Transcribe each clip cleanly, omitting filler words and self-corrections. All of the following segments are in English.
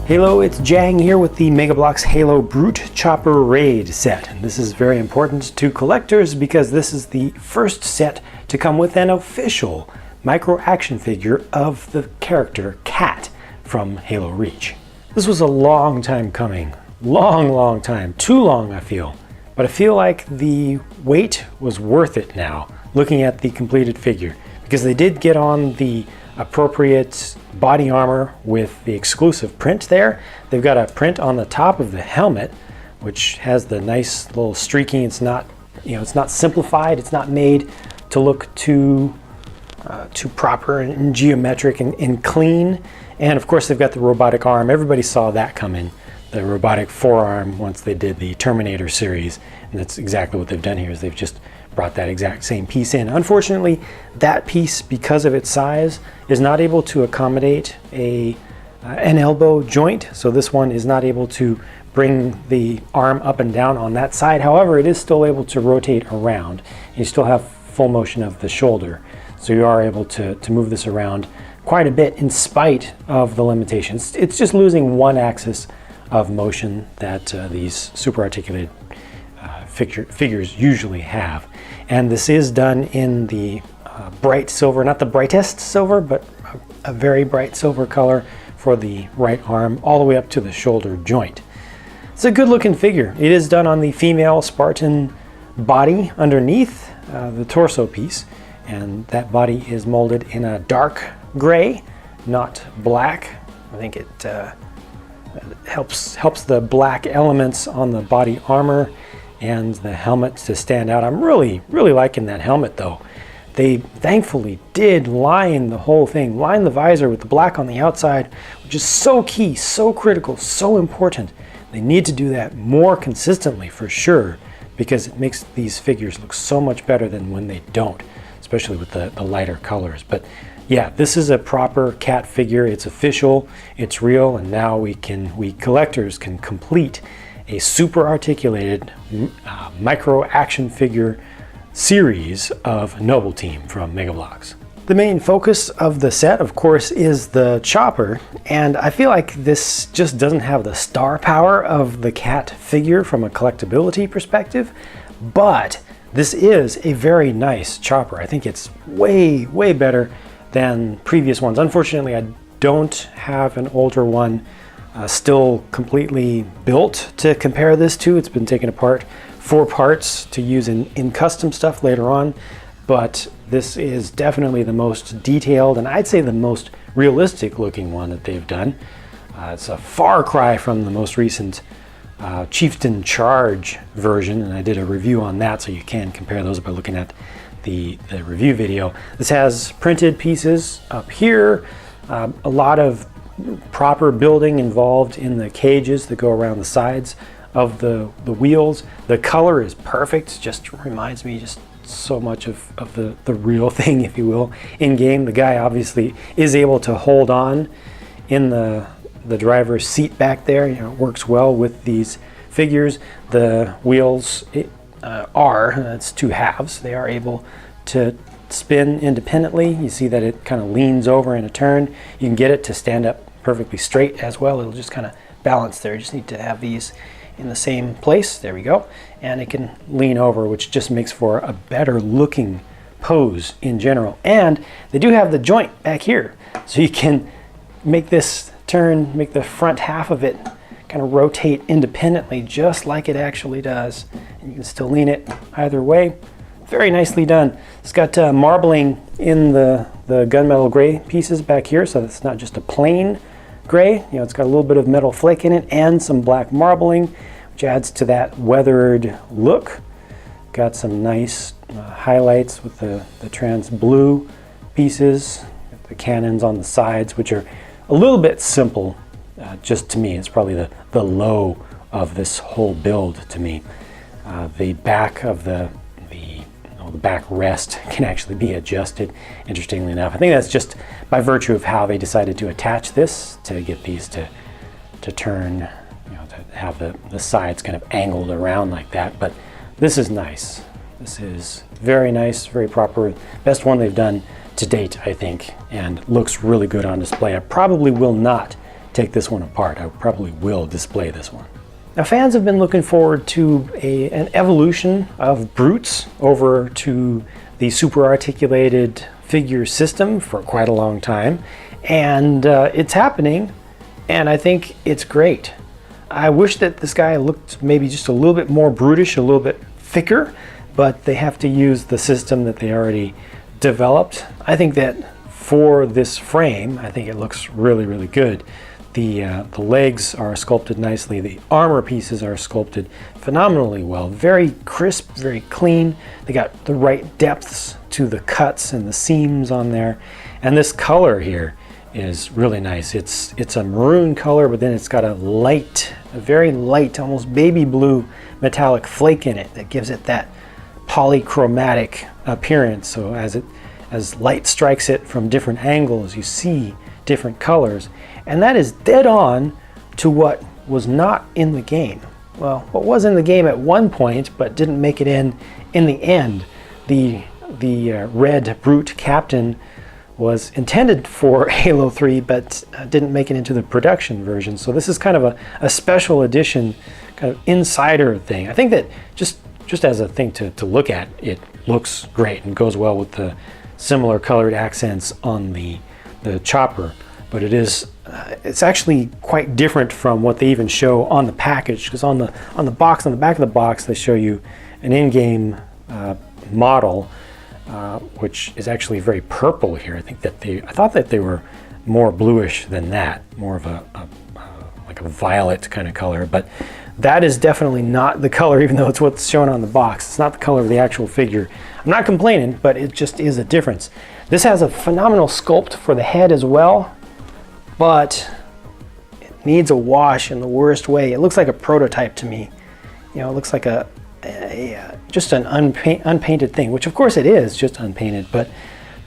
Halo, it's Jang here with the Mega Bloks Halo Brute Chopper Raid set. And this is very important to collectors because this is the first set to come with an official micro action figure of the character Cat from Halo Reach. This was a long time coming. Long time. Too long, I feel. But I feel like the wait was worth it now, looking at the completed figure, because they did get on the appropriate body armor with the exclusive print there. They've got a print on the top of the helmet, which has the nice little streaking. It's not, it's not simplified. It's not made to look too proper and geometric and clean. And of course, they've got the robotic arm. Everybody saw that coming. The robotic forearm once they did the Terminator series, and that's exactly what they've done here. Is they've just brought that exact same piece in. Unfortunately, that piece, because of its size, is not able to accommodate an elbow joint. So this one is not able to bring the arm up and down on that side. However, it is still able to rotate around. You still have full motion of the shoulder. So you are able to move this around quite a bit in spite of the limitations. It's just losing one axis of motion that these super articulated figures usually have. And this is done in the bright silver, not the brightest silver, but a very bright silver color for the right arm all the way up to the shoulder joint. It's a good looking figure. It is done on the female Spartan body underneath the torso piece, and that body is molded in a dark gray, not black. I think it helps the black elements on the body armor and the helmet to stand out. I'm really liking that helmet though. They thankfully did line the whole thing, line the visor with the black on the outside, which is so key, so critical, so important. They need to do that more consistently for sure, because it makes these figures look so much better than when they don't, especially with the lighter colors. But yeah, this is a proper Cat figure. It's official, it's real, and now we collectors can complete a super articulated micro action figure series of Noble Team from Mega Bloks. The main focus of the set, of course, is the chopper, and I feel like this just doesn't have the star power of the Cat figure from a collectability perspective, but this is a very nice chopper. I think it's way better than previous ones. Unfortunately, I don't have an older one still completely built to compare this to. It's been taken apart for parts to use in custom stuff later on, but this is definitely the most detailed and I'd say the most realistic looking one that they've done. It's a far cry from the most recent Chieftain Charge version, and I did a review on that, so you can compare those by looking at the review video. This has printed pieces up here, a lot of proper building involved in the cages that go around the sides of the wheels. The color is perfect, just reminds me just so much of the real thing, if you will. In game, the guy obviously is able to hold on in the driver's seat back there. It works well with these figures. The wheels it's two halves. They are able to spin independently. You see that it kind of leans over in a turn. You can get it to stand up perfectly straight as well. It'll just kind of balance there. You just need to have these in the same place. There we go. And it can lean over, which just makes for a better looking pose in general. And they do have the joint back here, so you can make this turn, make the front half of it kind of rotate independently just like it actually does. And you can still lean it either way. Very nicely done. It's got marbling in the gunmetal gray pieces back here, so it's not just a plain gray. It's got a little bit of metal flake in it and some black marbling, which adds to that weathered look. Got some nice highlights with the trans blue pieces, the cannons on the sides, which are a little bit simple. Just to me, it's probably the low of this whole build to me. The back of the back rest can actually be adjusted, interestingly enough. I think that's just by virtue of how they decided to attach this to get these to turn, to have the sides kind of angled around like that. But this is nice. This is very nice, very proper. Best one they've done to date, I think, and looks really good on display. I probably will not take this one apart. I probably will display this one. Now, fans have been looking forward to an evolution of brutes over to the super articulated figure system for quite a long time, and it's happening, and I think it's great. I wish that this guy looked maybe just a little bit more brutish, a little bit thicker, but they have to use the system that they already developed. I think that for this frame, I think it looks really, really good. The legs are sculpted nicely. The armor pieces are sculpted phenomenally well. Very crisp, very clean. They got the right depths to the cuts and the seams on there. And this color here is really nice. It's a maroon color, but then it's got a very light, almost baby blue metallic flake in it that gives it that polychromatic appearance. So as light strikes it from different angles, you see different colors. And that is dead on to what was not in the game. Well, what was in the game at one point, but didn't make it in the end. The red brute captain was intended for Halo 3, but didn't make it into the production version. So this is kind of a special edition, kind of insider thing. I think that just as a thing to look at, it looks great and goes well with the similar colored accents on the chopper. But it's actually quite different from what they even show on the package, because on the box, on the back of the box, they show you an in-game model, which is actually very purple here. I thought that they were more bluish than that, more of like a violet kind of color. But that is definitely not the color, even though it's what's shown on the box. It's not the color of the actual figure. I'm not complaining, but it just is a difference. This has a phenomenal sculpt for the head as well, but it needs a wash in the worst way. It looks like a prototype to me. You know, it looks like just an unpainted thing, which of course it is just unpainted, but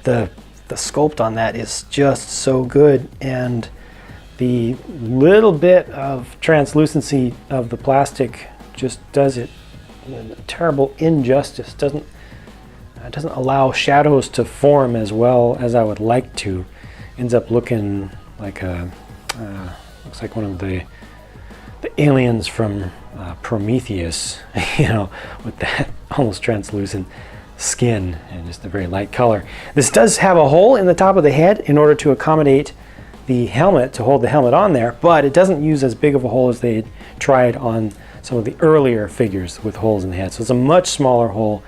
the sculpt on that is just so good, and the little bit of translucency of the plastic just does it a terrible injustice. Doesn't allow shadows to form as well as I would like to. Ends up looking like looks like one of the aliens from Prometheus, you know, with that almost translucent skin and just a very light color. This does have a hole in the top of the head in order to accommodate the helmet, to hold the helmet on there, but it doesn't use as big of a hole as they had tried on some of the earlier figures with holes in the head. So it's a much smaller hole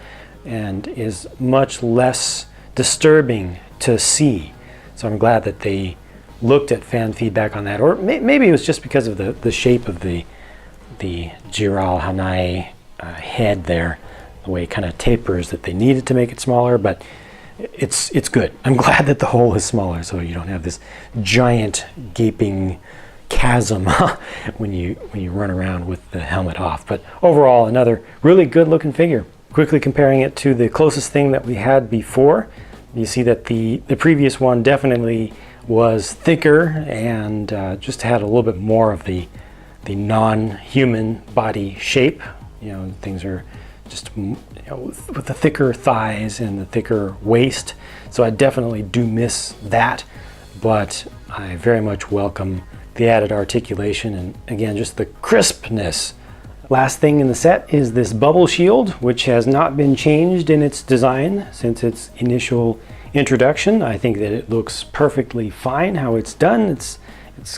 and is much less disturbing to see. So I'm glad that they looked at fan feedback on that, or maybe it was just because of the shape of the Jiral Hanai head there, the way it kind of tapers, that they needed to make it smaller, but it's good. I'm glad that the hole is smaller, so you don't have this giant gaping chasm when you run around with the helmet off. But overall, another really good looking figure. Quickly comparing it to the closest thing that we had before, you see that the previous one definitely was thicker and just had a little bit more of the non-human body shape. You know, things are just, you know, with the thicker thighs and the thicker waist. So I definitely do miss that, but I very much welcome the added articulation and, again, just the crispness. Last thing in the set is this bubble shield, which has not been changed in its design since its initial introduction. I think that it looks perfectly fine how it's done. It's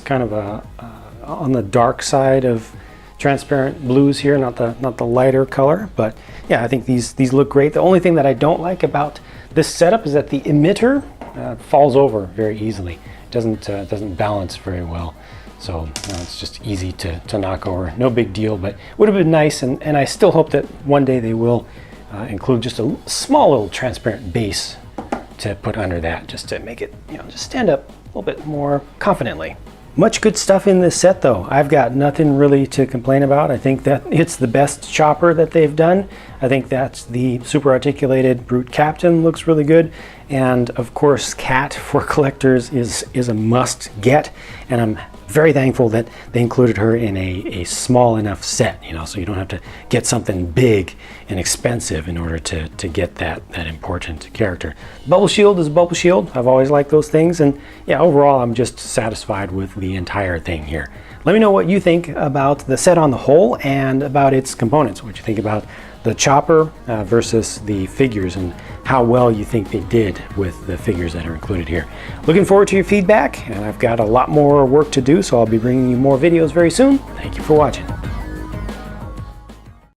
kind of on the dark side of transparent blues here, not the lighter color, but yeah, I think these look great. The only thing that I don't like about this setup is that the emitter falls over very easily. It doesn't balance very well, so you know, it's just easy to knock over. No big deal, but would have been nice, and I still hope that one day they will include just a small little transparent base to put under that, just to make it, you know, just stand up a little bit more confidently. Much good stuff in this set, though. I've got nothing really to complain about. I think that it's the best chopper that they've done. I think that's the super articulated Brute Captain looks really good. And of course, Cat for collectors is a must get. And I'm very thankful that they included her in a small enough set, you know, so you don't have to get something big and expensive in order to get that important character. Bubble shield is a bubble shield. I've always liked those things, and yeah, overall I'm just satisfied with the entire thing here. Let me know what you think about the set on the whole and about its components, what you think about the chopper versus the figures, and how well you think they did with the figures that are included here. Looking forward to your feedback, and I've got a lot more work to do, so I'll be bringing you more videos very soon. Thank you for watching.